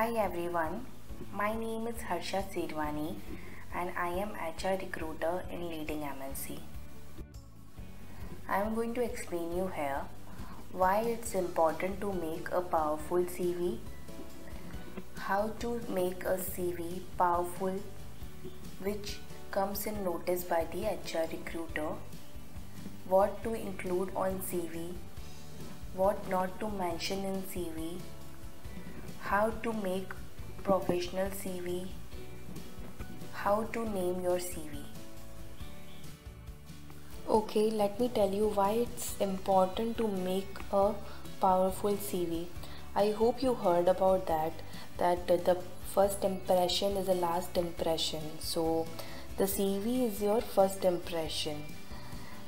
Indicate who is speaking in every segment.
Speaker 1: Hi everyone, my name is Harsha Sirwani and I am HR recruiter in leading MNC. I am going to explain you here why it's important to make a powerful CV, how to make a CV powerful which comes in notice by the HR recruiter, what to include on CV, what not to mention in CV, how to make professional CV, how to name your CV. Okay, let me tell you why it's important to make a powerful CV. I hope you heard about that the first impression is the last impression. So the CV is your first impression,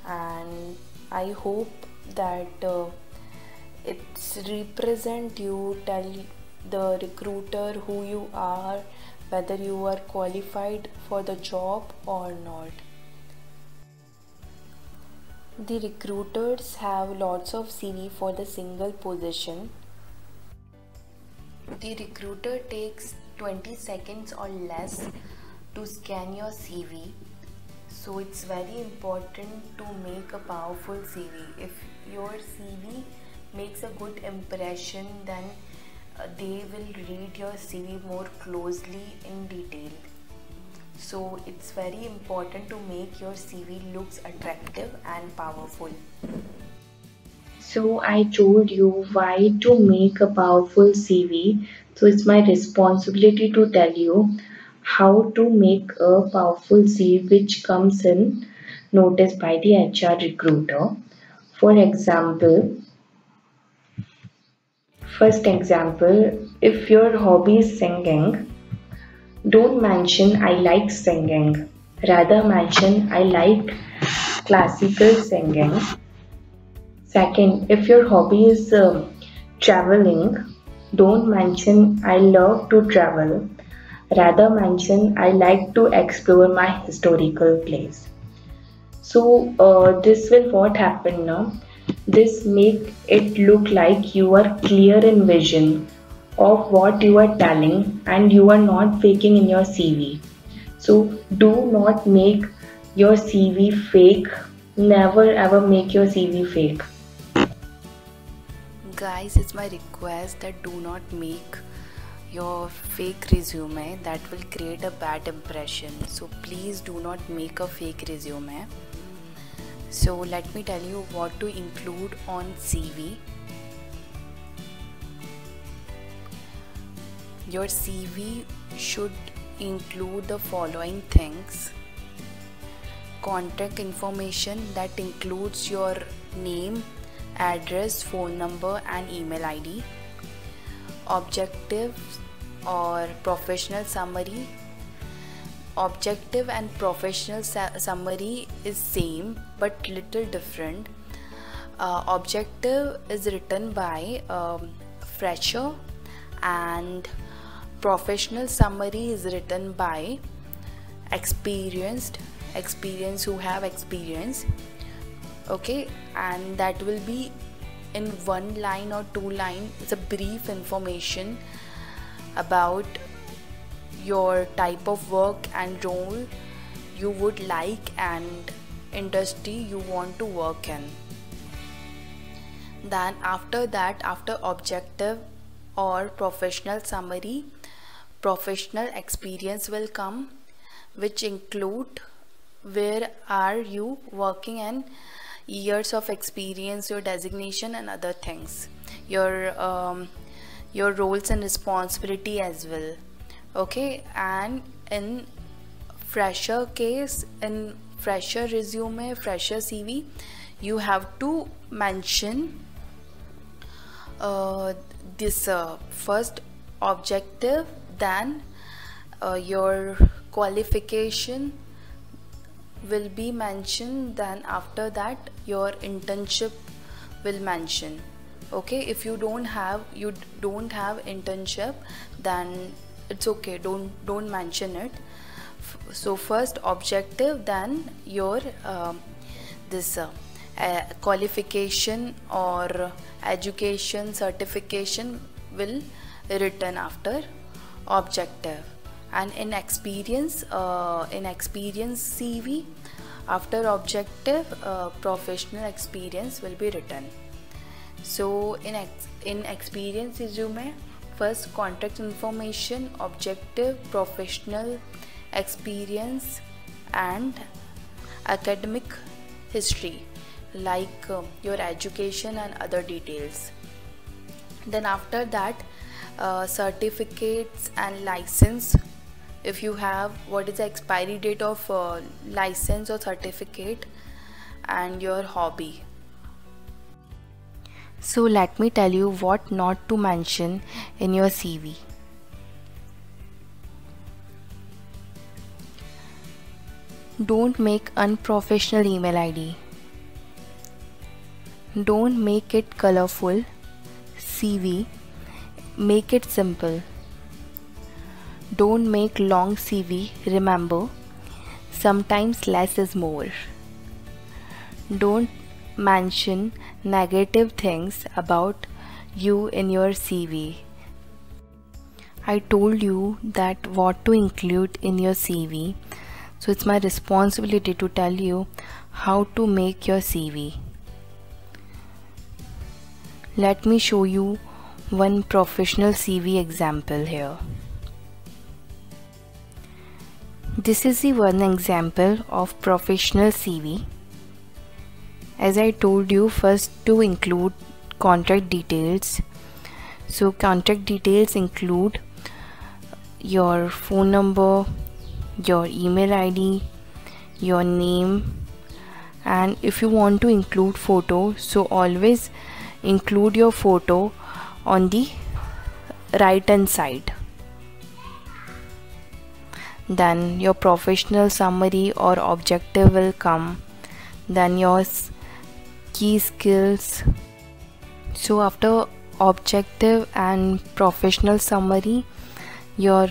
Speaker 1: and I hope that it's represent you, tell the recruiter who you are, whether you are qualified for the job or not. The recruiters have lots of CV for the single position. The recruiter takes 20 seconds or less to scan your CV. So it's very important to make a powerful CV. If your CV makes a good impression, then they will read your CV more closely in detail. So it's very important to make your CV looks attractive and powerful.
Speaker 2: So I told you why to make a powerful CV. So it's my responsibility to tell you how to make a powerful CV which comes in notice by the HR recruiter. For example, first example, if your hobby is singing, don't mention I like singing. Rather mention I like classical singing. Second, if your hobby is traveling, don't mention I love to travel. Rather mention I like to explore my historical place. So this will what happen now. This make it look like you are clear in vision of what you are telling and you are not faking in your CV. So do not make your CV fake. Never ever make your CV fake.
Speaker 1: Guys, it's my request that do not make your fake resume, that will create a bad impression. So please do not make a fake resume. So let me tell you what to include on CV. Your CV should include the following things: contact information, that includes your name, address, phone number and email ID. Objectives or professional summary. Objective and professional summary is same but little different. Objective is written by fresher and professional summary is written by experience who have experience. Okay, and that will be in 1 line or 2 line. It's a brief information about your type of work and role you would like and industry you want to work in. Then after that, after objective or professional summary, professional experience will come, which include where are you working and years of experience, your designation and other things, your roles and responsibility as well. Okay, and in fresher case, in fresher resume, fresher CV, you have to mention this first objective, then your qualification will be mentioned, then after that your internship will mention. Okay, if you don't have internship, then it's okay, don't mention it. So first objective, then your this qualification or education certification will written after objective, and in experience CV, after objective, professional experience will be written. So in experience resume, first contact information, objective, professional experience, and academic history like your education and other details. Then after that, certificates and license. If you have, what is the expiry date of license or certificate, and your hobby. So let me tell you what not to mention in your CV. Don't make unprofessional email ID. Don't make it colorful. CV, make it simple. Don't make long CV. Remember, sometimes less is more. Don't mention negative things about you in your CV. I told you that what to include in your CV, so it's my responsibility to tell you how to make your CV. Let me show you one professional CV example here. This is the one example of professional CV. As I told you, first to include contact details. So contact details include your phone number, your email ID, your name, and if you want to include photo, so always include your photo on the right hand side. Then your professional summary or objective will come. Then your key skills. So after objective and professional summary, your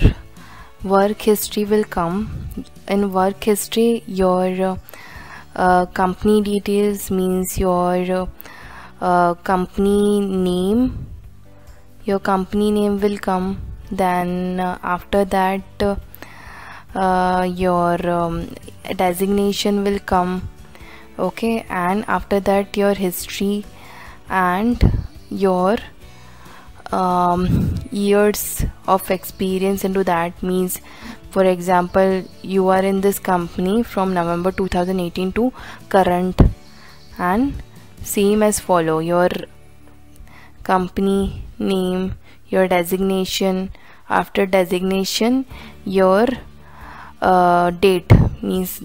Speaker 1: work history will come. In work history, your company details, means your company name. Your company name will come. Then after that, your designation will come. Okay, and after that your history and your years of experience into that. Means, for example, you are in this company from November 2018 to current, and same as follow: your company name, your designation, after designation your date, means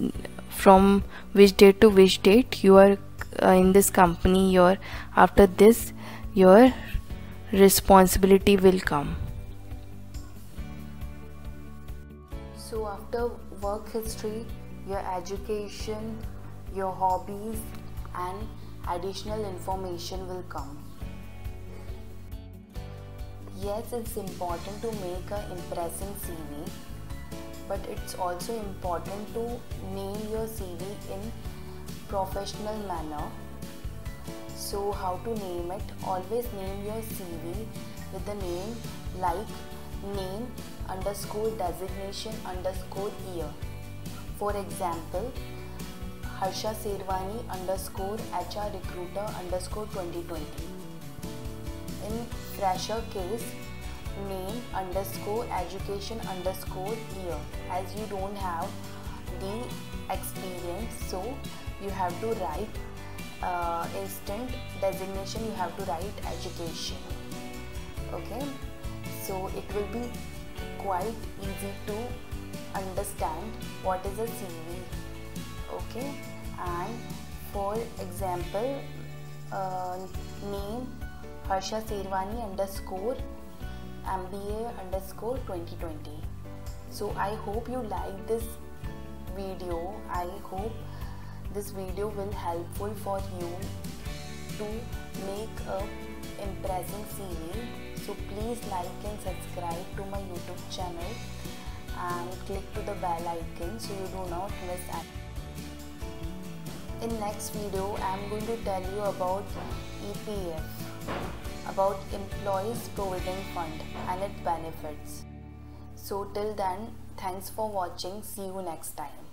Speaker 1: from which date to which date you are in this company. Your after this your responsibility will come. So after work history, your education, your hobbies, and additional information will come. Yes, it's important to make an impressive CV, but it's also important to name your CV in professional manner. So how to name it? Always name your CV with the name like name underscore designation underscore year. For example, Harsha Serwani underscore HR recruiter underscore 2020. In fresher case, name underscore education underscore year, as you don't have the experience, so you have to write instant designation, you have to write education. Okay, so it will be quite easy to understand what is a CV. Okay, and for example, name Harsha Serwani underscore MBA underscore 2020. So I hope you like this video. I hope this video will helpful for you to make a impressive CV. So please like and subscribe to my YouTube channel and click to the bell icon so you do not miss anything. In next video, I am going to tell you about EPF, about Employees Provident Fund and its benefits. So till then, thanks for watching. See you next time.